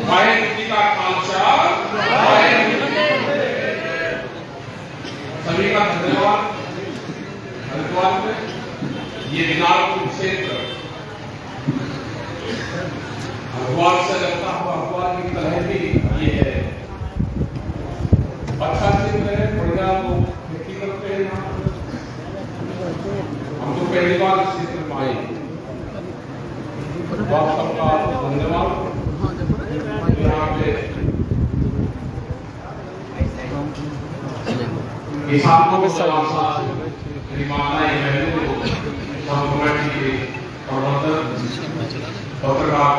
वाहेगुरु जी का खालसा, सभी का धन्यवाद। हरिद्वार में ये दिनारपुर क्षेत्र हरिद्वार से लगता हुआ हरिद्वार की तरह भी ये है। अच्छा क्षेत्र है, बढ़िया लोग खेती करते हैं यहाँ। हम तो पहली बार इस क्षेत्र में आए, आप सबका धन्यवाद। यहाँ पे किसानों को कमेटी के प्रबंधक पत्रकार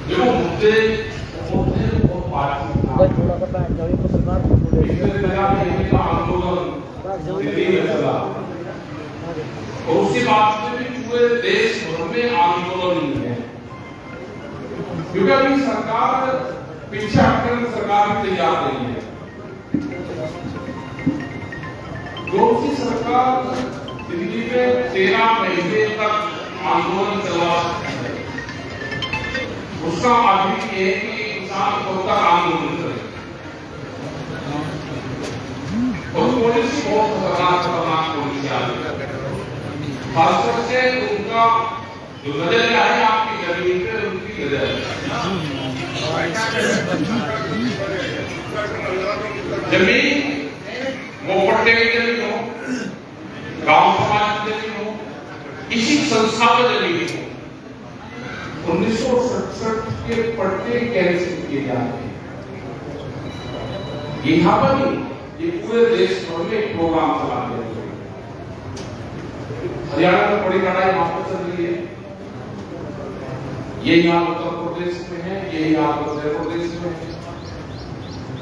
देखो मुद्दे आंदोलन दिल्ली में चला और उसके बाद में भी पूरे देश भर में आंदोलन है, क्योंकि अभी सरकार पीछे हटकर सरकार तैयार नहीं है। कौन सी सरकार दिल्ली में 13 महीने तक आंदोलन चला है, उसका आदमी ये है कि किसान कब तक आंदोलन करे। और पुलिस बहुत खतरनाक पुलिस आ रही है, खासतौर से उनका जो नजर है आपकी जमीन पे, उनकी नजर जमीन वो पट्टे की जमीन हो, गांव समाज की जमीन हो, किसी संस्था में जमीन हो, 1967 के पट्टे कैंसिल किए जाते हैं। यहाँ पर नहीं, ये पूरे देश भर में एक प्रोग्राम चला दिया। हरियाणा में बड़ी लड़ाई वहां पर चल रही है, ये यहाँ उत्तर प्रदेश में है, ये यहाँ मध्य प्रदेश में है।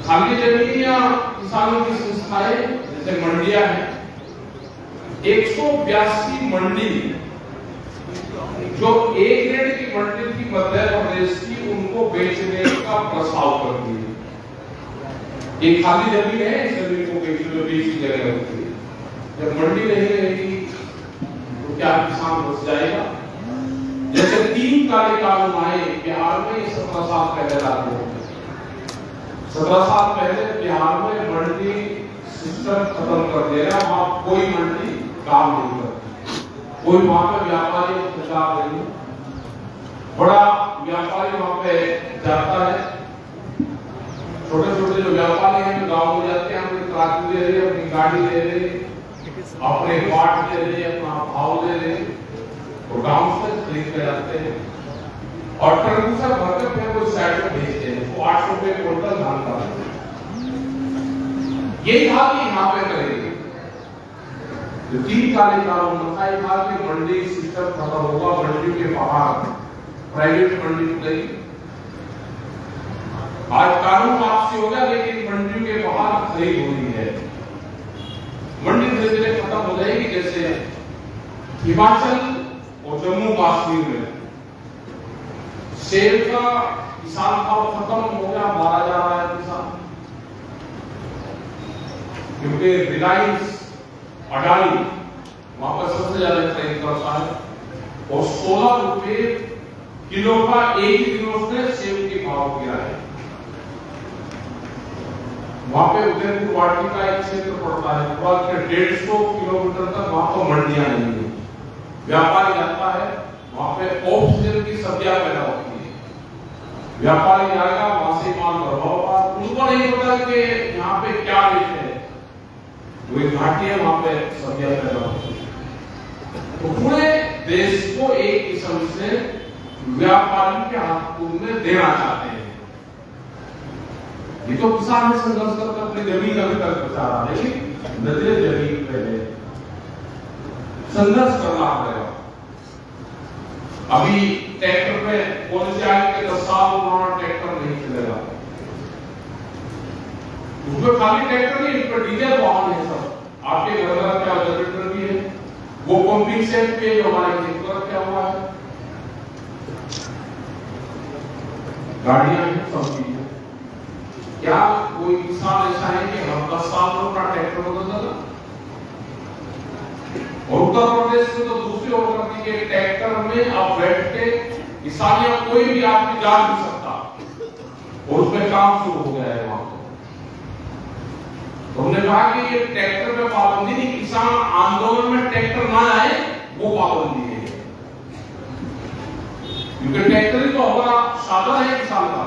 खाली जमीन या किसानों की संस्थाएं जैसे मंडियां हैं, 182 मंडी जो ए ग्रेड की मंडी थी मध्य प्रदेश की, उनको बेचने का प्रस्ताव कर दिया। ये खाली जमीन है, इस जमीन को बेचने की जगह होती है। जब मंडी नहीं रहेगी तो क्या किसान बच जाएगा? जैसे 3 काले कानून आए बिहार में 17 साल पहले लागू हो गए। 17 साल पहले बिहार में मंडी सिस्टम खत्म कर दिया, वहां कोई मंडी काम नहीं करती, कोई वहां पे व्यापारी खिलाफ नहीं, बड़ा व्यापारी वहां पे जाता है, छोटे छोटे जो व्यापारी हैं गांव में जाते हैं, अपनी ट्रक ले रहे, अपनी गाड़ी ले रहे, अपने पाट ले रहे, अपना भाव ले रहे, तो गांव से खरीद कर जाते हैं और ट्रक से भरकर फिर कोई साइड में भेजते हैं, वो 800 रुपए क्विंटल धान का। यही था कि यहाँ पे करेंगे जो 3 काले कानून बताए था कि मंडी सिस्टम खत्म होगा, मंडी के बाहर प्राइवेट मंडी खुलेगी। आज कानून वापसी हो गया, लेकिन मंडी के बाहर खरीद हो रही है। मंडी धीरे धीरे खत्म हो जाएगी, जैसे हिमाचल और जम्मू कश्मीर में सेब का किसान भाव खत्म हो गया, मारा जा रहा है किसान, क्योंकि रिलायंस अडानी वहां पर सबसे ज्यादा खरीद करता है और 16 रुपए किलो का एक ही दिन उसने सेब के भाव किया है। वहां पे उदयपुर वाटी का एक क्षेत्र पड़ता है, 150 किलोमीटर तक वहां पर मंडियां नहीं है। व्यापारी जाता है, वहां पे ऑफ सीजन की सब्जियां पैदा होती है, व्यापारी आएगा, वहां से माल भरवा होगा, उनको नहीं पता कि यहाँ पे क्या रेट है, वही घाटी है, वहां पे सब्जियां पैदा होती है। तो पूरे देश को एक किस्म से व्यापारी के हाथों में देना चाहते हैं। ये तो किसान ने संघर्ष करके अपनी जमीन अभी तक बचा रहा है, लेकिन नजरे जमीन पे है, संघर्ष करना पड़ेगा। अभी ट्रैक्टर पे पॉलिसी आई कि 10 साल पुराना ट्रैक्टर नहीं चलेगा, उसमें खाली ट्रैक्टर नहीं, इस पर डीजल वाहन है सब। आपके घर में क्या जनरेटर भी है, वो पंपिंग सेट पे जो हमारे खेत पर क्या हुआ है, गाड़ियां हैं, सब चीजें। क्या कोई किसान ऐसा है कि हम 10 साल में अपना ट्रैक्टर बदल देगा? और उत्तर प्रदेश में तो दूसरी ओर करती है, ट्रैक्टर में आप बैठ के किसान या कोई भी आदमी जा नहीं सकता, और उसमें काम शुरू हो गया है वहां पर। तो हमने कहा कि ये ट्रैक्टर पे पाबंदी नहीं, किसान आंदोलन में ट्रैक्टर ना आए वो पाबंदी है, क्योंकि ट्रैक्टर ही तो हमारा साधन है किसान का।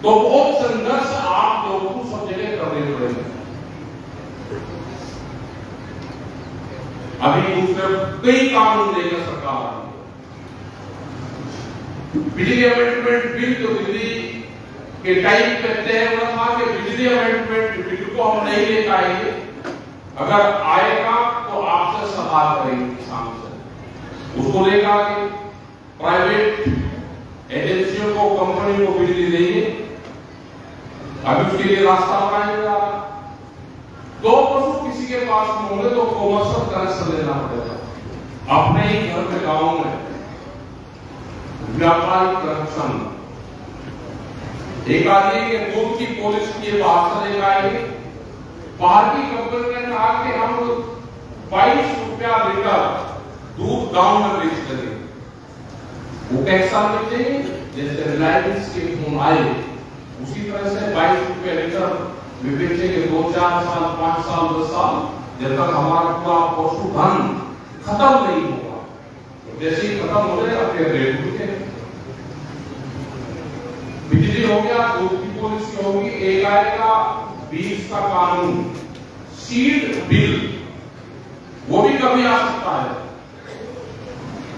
तो बहुत संघर्ष आप लोगों को सब जगह करने पड़ेंगे। अभी दूसरे कई कानून लेकर सरकार बिजली अमेंडमेंट बिल जो दिल्ली के टाइम पे तय हुआ था कि बिजली अमेंडमेंट बिल को हम नहीं लेकर आएंगे, अगर आएगा तो आपसे सवाल करेंगे किसान से, उसको लेकर आगे प्राइवेट एजेंसियों को, कंपनी को बिजली देंगे। अभी उसके लिए रास्ता बनाया जा रहा। दो पशु किसी के पास में होंगे तो कॉमर्शियल कनेक्शन लेना पड़ेगा। अपने ही घर में, गांव में व्यापारिक कनेक्शन, एक आदमी के दूध की पॉलिश किए बाहर से लेकर आएंगे। बाहर की कंपनी ने कहा कि हम 22 रुपया लीटर दूध गांव में बेच देंगे। वो कैसा बेचेंगे? जैसे रिलायंस के फोन आए उसी तरह से 22 रुपया लीटर बेचेंगे 2-4 साल, 5 साल, 10 साल, जब तक हमारा पूरा पशुधन खत्म नहीं होगा। जैसे ही खत्म हो जाएगा फिर रेट रुके। बिजली हो गया, दूध की पॉलिसी होगी, एक आएगा बीज का कानून, सीड बिल, वो भी कभी आ सकता है।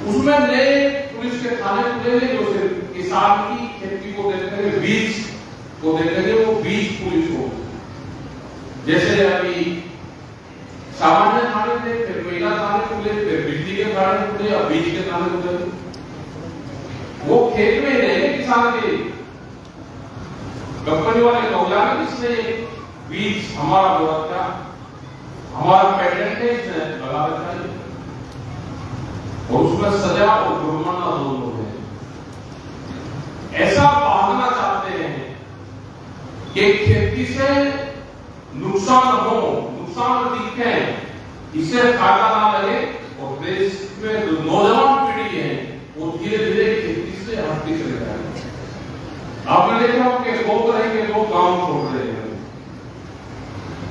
उसमें नए पुलिस के थाने को ले लेंगे, उसे किसान की खेती को देखेंगे, बीज को देखेंगे, वो बीज पुलिस हो। जैसे अभी सामान्य थाने थे, फिर महिला थाने खुले, फिर बिजली के थाने खुले, अब बीज के थाने खुले। वो खेत में रहेंगे किसान के, कंपनी वाले लोग जाने किसने बीज हमारा बोला, हमारा पेटेंट है, इसने लगा रखा है, और उसमें सजा और जुर्माना दोनों है। ऐसा भागना चाहते हैं कि खेती से नुकसान हो, नुकसान दिखे, इससे फायदा ना लगे, और देश में जो नौजवान पीढ़ी है वो धीरे धीरे खेती से हटती चले जाएगी। आपने देखा कि लोग रहेंगे, लोग गांव छोड़ रहे हैं।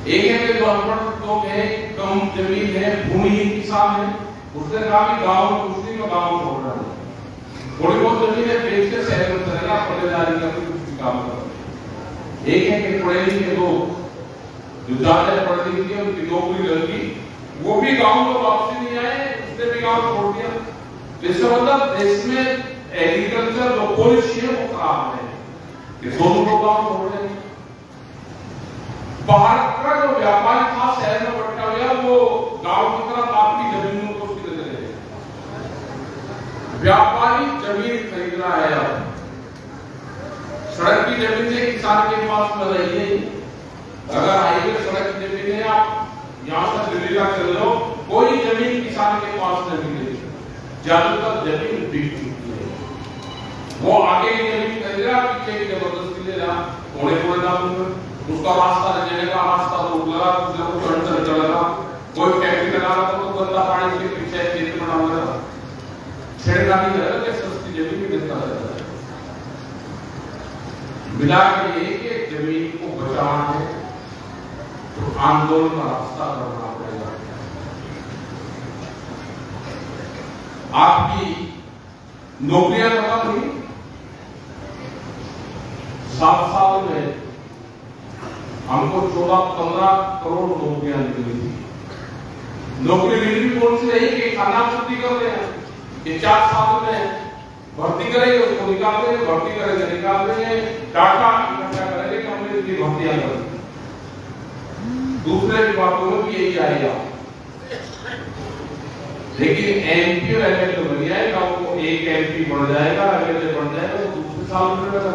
एक है कि जो अनपढ़ लोग हैं, कम जमीन है, भूमिहीन किसान है, उसने कहा कि गांव में कुछ नहीं, मैं गांव छोड़ रहा हूँ, थोड़ी बहुत जमीन है बेच के शहर में चलेगा, पटेदारी का कुछ काम कर। एक है कि पढ़े लिखे लोग जो ज्यादा पढ़े लिखे उनकी नौकरी लगी, वो भी गांव में वापसी नहीं आए, उसने भी गांव छोड़ दिया। इसका मतलब देश में एग्रीकल्चर जो पॉलिसी है वो खराब है, कि दोनों लोग गांव छोड़ रहे हैं। बाहर का जो व्यापारी था शहर में बैठा गया, वो गांव की तरफ आपकी जमीनों को खरीद रहे हैं। व्यापारी जमीन खरीद रहा है, अब सड़क की जमीन से किसान के पास में रही है। अगर हाईवे सड़क की जमीन है, आप यहाँ से दिल्ली तक चल लो, कोई जमीन किसान के पास नहीं मिलेगी, ज्यादातर जमीन बिक चुकी है। वो आगे की जमीन खरीद रहा, पीछे की जबरदस्ती ले रहा, थोड़े थोड़े दाम में उसका रास्ता रहेगा, रास्ता रोक लगा, कुछ चलेगा, कोई फैक्ट्री लगा तो गंदा पानी के पीछे खेत में डाल देगा, छेड़खानी करेगा कि सस्ती जमीन में देता रहता है। मिला के ये जमीन को बचाना है तो आंदोलन का रास्ता करना पड़ेगा। आपकी नौकरियां खत्म हुई, 7 साल में हमको 14-15 करोड़ नौकरियां निकली थी। नौकरी मिली भी कौन सी रही कि खाना पूर्ति कर रहे हैं, कि 4 साल में भर्ती करेंगे, उसको निकाल देंगे, भर्ती करेंगे, निकाल देंगे, डाटा इकट्ठा करेंगे कि हमने इतनी भर्तियां कर। दूसरे विभागों में भी यही आएगा, लेकिन एमपी और एमएलए बन जाएगा, वो एक एमपी बढ़ जाएगा, एमएलए बढ़ जाएगा, तो दूसरे साल में मिलेगा,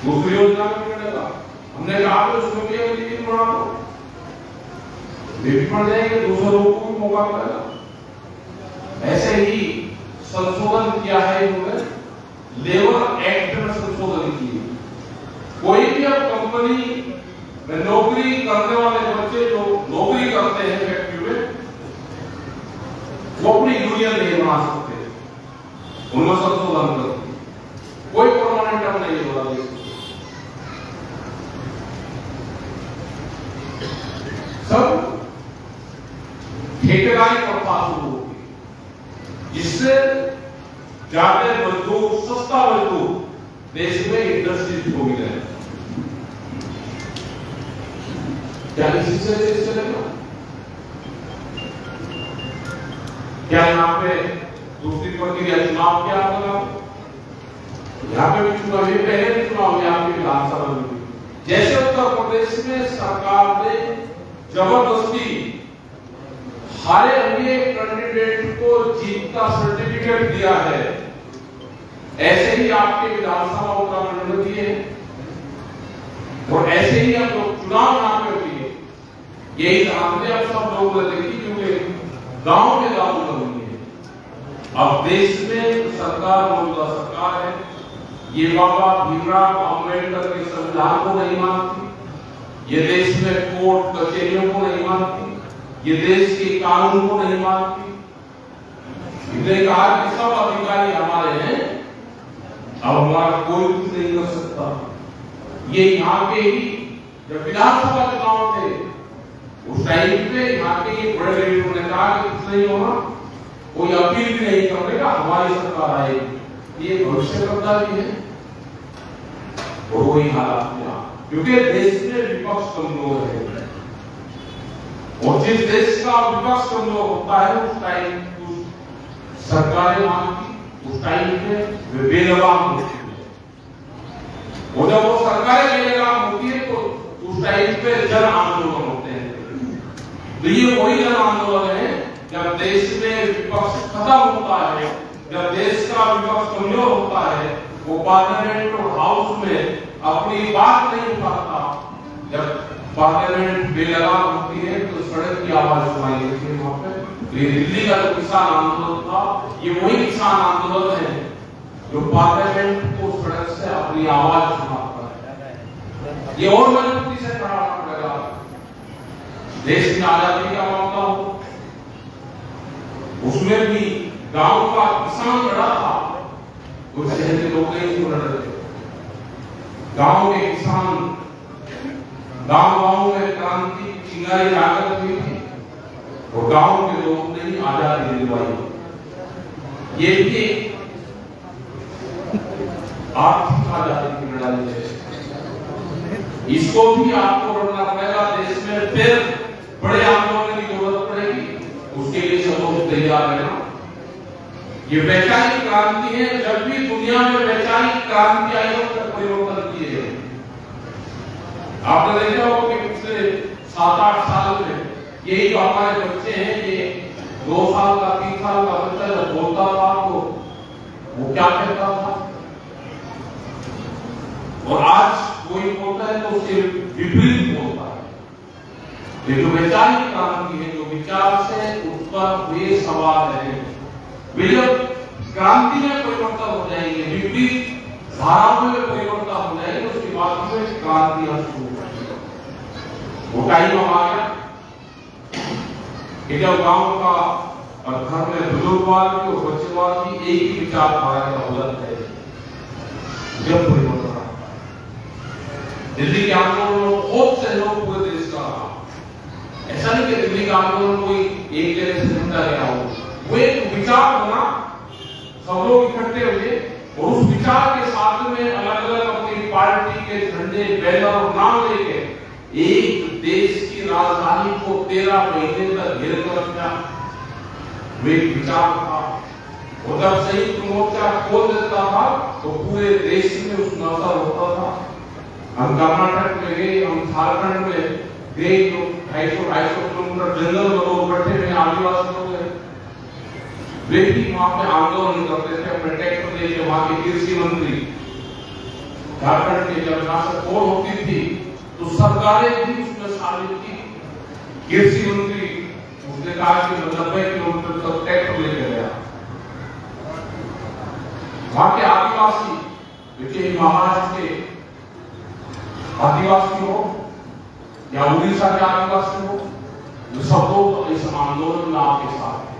दूसरी योजना में मिलेगा। हमने कहा तो उसमें भी एमएलए बढ़ा दो, वे भी बढ़ जाएंगे, दूसरे लोगों को भी मौका मिलेगा। ऐसे ही संशोधन किया है इन्होंने, लेबर एक्ट में संशोधन किए। कोई भी अब कंपनी में नौकरी करने वाले बच्चे जो नौकरी करते हैं फैक्ट्री में, वो अपनी यूनियन नहीं बना सकते, उनमें संशोधन कर कोई परमानेंट टर्म नहीं होगा। सब ठेकेदारी प्रथा शुरू होगी, जिससे ज्यादा मजदूर, सस्ता मजदूर देश में इंडस्ट्रीज हो गई है। क्या इसी से चलेगा? क्या यहाँ पे दूसरी प्रक्रिया चुनाव क्या होगा? यहाँ पे भी चुनाव, ये पहले भी चुनाव यहाँ पे विधानसभा में भी, जैसे उत्तर प्रदेश में सरकार ने जबरदस्ती हारे हुए कैंडिडेट को जीत का सर्टिफिकेट दिया है, ऐसे ही आपके विधानसभा उत्तराखंड में दिए और ऐसे ही अब लोग चुनाव यहाँ पे हुई है। यही हमने अब सब लोग देखी, क्योंकि गांव में गांव बनी है। अब देश में सरकार मौजूदा सरकार है, ये बाबा भीमराव अम्बेडकर के संविधान को नहीं मानती, ये देश में कोर्ट कचहरियों को नहीं मानती, ये देश के कानून को नहीं मानती। इसने कहा कि सब अधिकारी हमारे हैं, अब हमारा कोई कुछ नहीं कर सकता। ये यहाँ के ही जब विधानसभा चुनाव थे उस टाइम पे यहाँ के बड़े लीडरों ने कहा कि कुछ नहीं होगा, कोई अपील भी नहीं करेगा, हमारी सरकार आएगी। ये भविष्य करता भी है और वही हालात में, क्योंकि देश में विपक्ष कमजोर है और जिस देश का विपक्ष कमजोर होता है उस टाइम सरकारें मांगती, उस टाइम पे वे बेलगाम होती है और जब वो सरकारें बेलगाम होती है तो उस टाइम पे जन आंदोलन होते हैं। तो ये वही जन आंदोलन है जब देश में विपक्ष खत्म होता है, जब देश का विपक्ष कमजोर होता है, वो पार्लियामेंट और हाउस में अपनी बात नहीं उठाता। जब पार्लियामेंट बेलगाम होती है तो सड़क की आवाज सुनाई देती है वहां पे। ये दिल्ली का जो किसान आंदोलन था, ये वही किसान आंदोलन है जो पार्लियामेंट को सड़क से अपनी आवाज सुनाता है। ये और मजबूती से खड़ा पड़ेगा। देश की आजादी का मामला हो, उसमें भी गांव का किसान लड़ा था, तो शहर के लोग नहीं लड़ रहे थे। गांव के किसान, गांव में क्रांति चिंगारी लागत हुई थी और गांव के लोगों ने ही आजादी दिलवाई। ये भी आर्थिक आजादी की लड़ाई है, इसको भी आपको लड़ना पड़ेगा। देश में फिर बड़े आंदोलन की जरूरत पड़ेगी, उसके लिए सब लोग तैयार है ना। ये वैचारिक क्रांति है, जब भी दुनिया में वैचारिक क्रांति आई हो तब परिवर्तन किए गए। आपने देखा होगा कि पिछले 7-8 साल में यही जो हमारे बच्चे हैं, ये 2 साल का 3 साल का बच्चा जब बोलता था तो वो क्या कहता था, और आज कोई बोलता है तो उसके विपरीत बोलता है। ये जो वैचारिक क्रांति है, जो विचार से उत्पन्न हुए सवाल है, वे जब क्रांति में परिवर्तन हो जाएंगे, विपरीत धाराओं में परिवर्तन हो जाएंगे, उसके बाद में क्रांतियां शुरू हो जाएंगी। वो टाइम आ गया कि जब गांव का और घर में बुजुर्गवाद की और बच्चेवाद की एक ही विचारधारा का उलट है, जब परिवर्तन आता है। दिल्ली के आंदोलन में बहुत से लोग पूरे देश का रहा, ऐसा नहीं कि दिल्ली का आंदोलन कोई एक जगह से निपटा गया हो, वो एक विचार बना, सब लोग इकट्ठे हुए और उस विचार के साथ में अलग अलग अपनी पार्टी के झंडे, बैनर और नाम लेके एक देश की राजधानी को 13 महीने तक घेर कर रखा। वे विचार था और जब संयुक्त मोर्चा खोल देता था तो पूरे देश में उस नजर होता था। हम कर्नाटक में गए, हम झारखंड में गए, तो 250 किलोमीटर जंगल में लोग बैठे हुए आदिवासी लोग हैं, वे भी वहां पे आंदोलन करते थे। अपने ट्रैक्टर लेके वहां के कृषि मंत्री झारखंड के जब यहाँ से पोल होती थी तो सरकारें भी उसमें शामिल थी। कृषि मंत्री उसने कहा कि 90 किलोमीटर तक ट्रैक्टर लेके गया। वहां के आदिवासी, देखिए महाराष्ट्र के आदिवासी हो या उड़ीसा के आदिवासी हो, सब लोग इस आंदोलन में आपके साथ थे।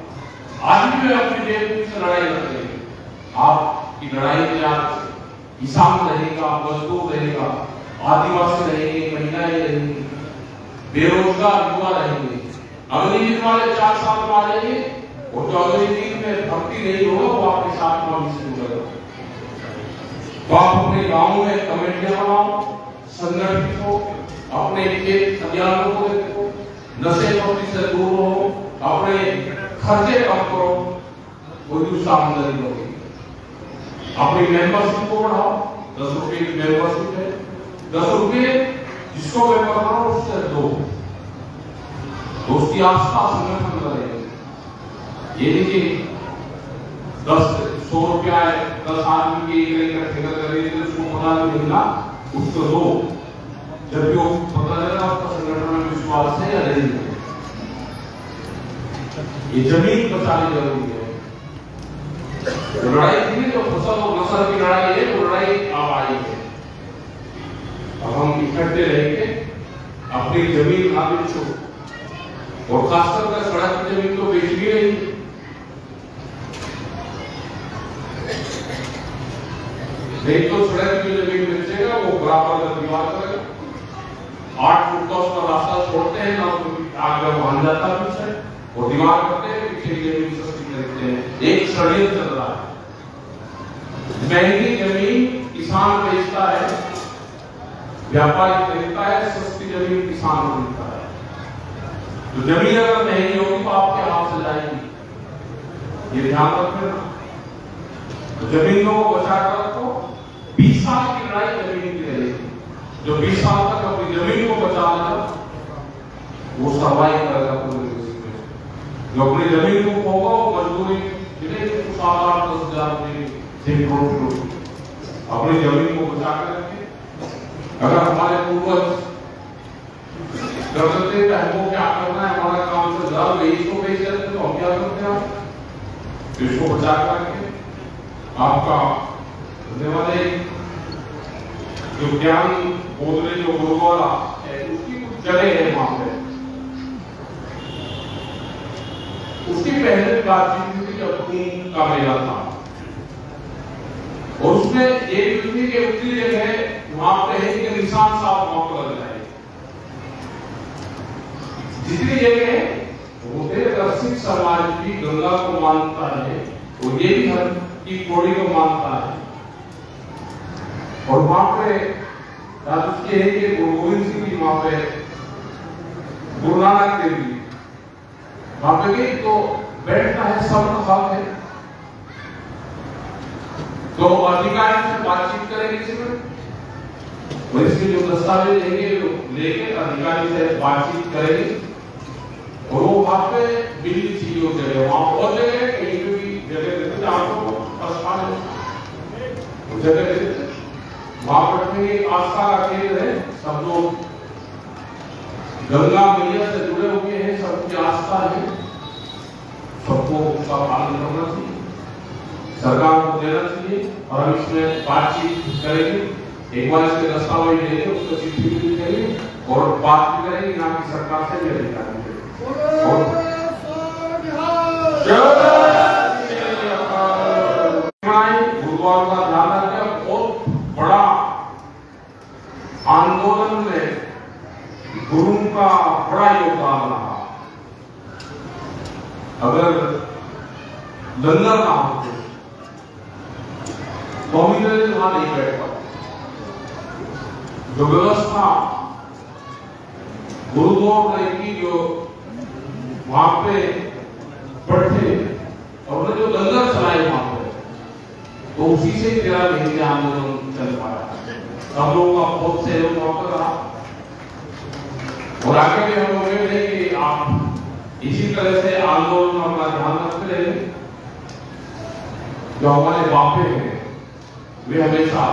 आज भी वे अपनी बेवकूफी से लड़ाई लड़ रहे हैं। आपकी लड़ाई में आज किसान रहेगा, मजदूर रहेगा, आदिवासी रहेंगे, महिलाएं रहेंगी, बेरोजगार युवा रहेंगे। अग्निवीर वाले 4 साल में आ जाएंगे और जो अग्निवीर में भर्ती नहीं होगा वो आपके साथ में शुरू करेगा। तो आप अपने गांव में कमेटियां बनाओ, संगठित हो, अपने खेत खलिहानों को देखो, नशे पत्ती से दूर रहो, अपने खर्चे कम करो, कोई आमदनी होगी। अपनी मेंबरशिप को बढ़ाओ, 10 रुपए की मेंबरशिप है, 10 रुपए जिसको मेंबर करो उससे दो, तो उसकी आस्था संगठन करेंगे। ये देखिए 100 रुपया है, 10 आदमी की इकट्ठे करेंगे, उसको पता नहीं मिला, उसको दो, जब भी वो पता चला उसका संगठन में विश्वास है या नहीं। ये जमीन बचानी जरूरी है। जो लड़ाई थी, जो फसल और नस्ल की लड़ाई है, वो लड़ाई अब आई है। अब हम इकट्ठे रहेंगे, अपनी जमीन ना बेचो, और खासकर सड़क की जमीन तो बेच भी नहीं। नहीं तो सड़क की जमीन बेचेगा वो बराबर का दीवार करेगा, 8 फुट का उसका रास्ता छोड़ते हैं ना, आगे बन जाता है पीछे, और दीवार करते हैं, पीछे की जमीन सस्ती खरीदते हैं। एक षड्यंत्र चल रहा है। महंगी जमीन किसान बेचता है, व्यापारी खरीदता है, सस्ती जमीन किसान खरीदता है। तो जमीन अगर महंगी होगी तो आपके हाथ से जाएगी, ये ध्यान रखना। तो जमीनों को बचा कर रखो। 20 साल की लड़ाई जमीन की रहेगी। जो 20 साल तक अपनी जमीन को बचा लेगा वो सर्वाइव करेगा पूरे देश में। जो अपनी जमीन को खोगा वो मजदूरी मिलेगी, 7-8-10 हज़ार अपनी जमीन को बचा कर रखें। अगर हमारे पूर्वज करते थे हमको क्या करना है, हमारा काम से ज्यादा इसको बेच देते तो हम क्या करते हैं, इसको बचा कर रखें। आपका धन्यवाद है। जो ज्ञान बोधले जो गुरुद्वारा है उसकी कुछ जगह है वहां पे, उसकी पहले बातचीत थी जब कुंभ का मेला था, और उसमें एक व्यक्ति के उत्तरी जगह वहां पे है कि निशान साहब वहां पर लग जाए। जितनी जगह है वो सिख समाज की गंगा को मानता है, और ये भी धर्म की कोड़ी को मानता है। और वहां पे उसके है कि गुरु गोविंद सिंह जी वहां पे, गुरु नानक देव जी वहां पे गई तो बैठना है, सबका हक है। तो अधिकारी से बातचीत करेंगे इसमें, और इसके जो दस्तावेज लेंगे लेके अधिकारी से बातचीत करेंगे, और वो वहां पे बिल्ली चीज हो जाएगा। वहां बहुत जगह कहीं पे भी जगह देते आपको अस्पताल जगह देते, वहां बैठेंगे। आस्था का केंद्र है, सब लोग गंगा मैया से जुड़े हुए हैं, सबकी आस्था है, सबको उसका पालन करना चाहिए, सरकार को देना चाहिए। और हम इसमें बातचीत करेंगे, एक बार इसके दस्तावेज लेंगे, उसको चिट्ठी भी लिखेंगे और बात भी करेंगे यहाँ की सरकार से भी अधिकारी गुरुद्वार का ध्यान रखें। बहुत बड़ा आंदोलन में गुरु का बड़ा योगदान रहा। अगर लंगर ना होते तो हम वहां नहीं बैठ पाते। जो व्यवस्था गुरुद्वार की जो वहां पे बैठे और जो लंगर चलाए वहां पे, तो उसी से 13 महीने आंदोलन चल पाया। सब लोगों का बहुत सहयोग वहां पर रहा, और आगे भी हम लोग ये कि आप इसी तरह से आंदोलन में अपना ध्यान रखते रहे। जो हमारे बापे हैं वे हमेशा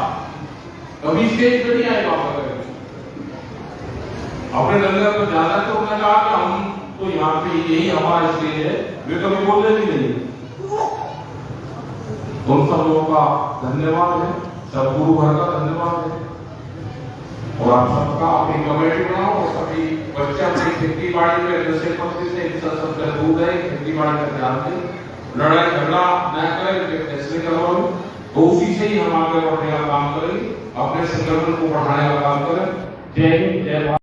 कभी स्टेज पे नहीं आए बापा करें अपने लंगर को जाना, तो उन्होंने कहा कि हम तो यहाँ पे यही हमारा स्टेज है, वे कभी बोलने भी नहीं। तो उन सब लोगों का धन्यवाद है, सब गुरु घर का धन्यवाद है, और आप सबका अपनी कमेटी बनाओ, और सभी बच्चे अपनी खेती बाड़ी में नशे पत्ती से दूर रहे, खेती बाड़ी का ध्यान दें। लड़ाई झगड़ा न करें, उनके फैसले करवाओ, तो उसी से ही हम आगे बढ़ने का काम करेंगे, अपने संगठन को बढ़ाने का काम करें। जय हिंद, जय भारत।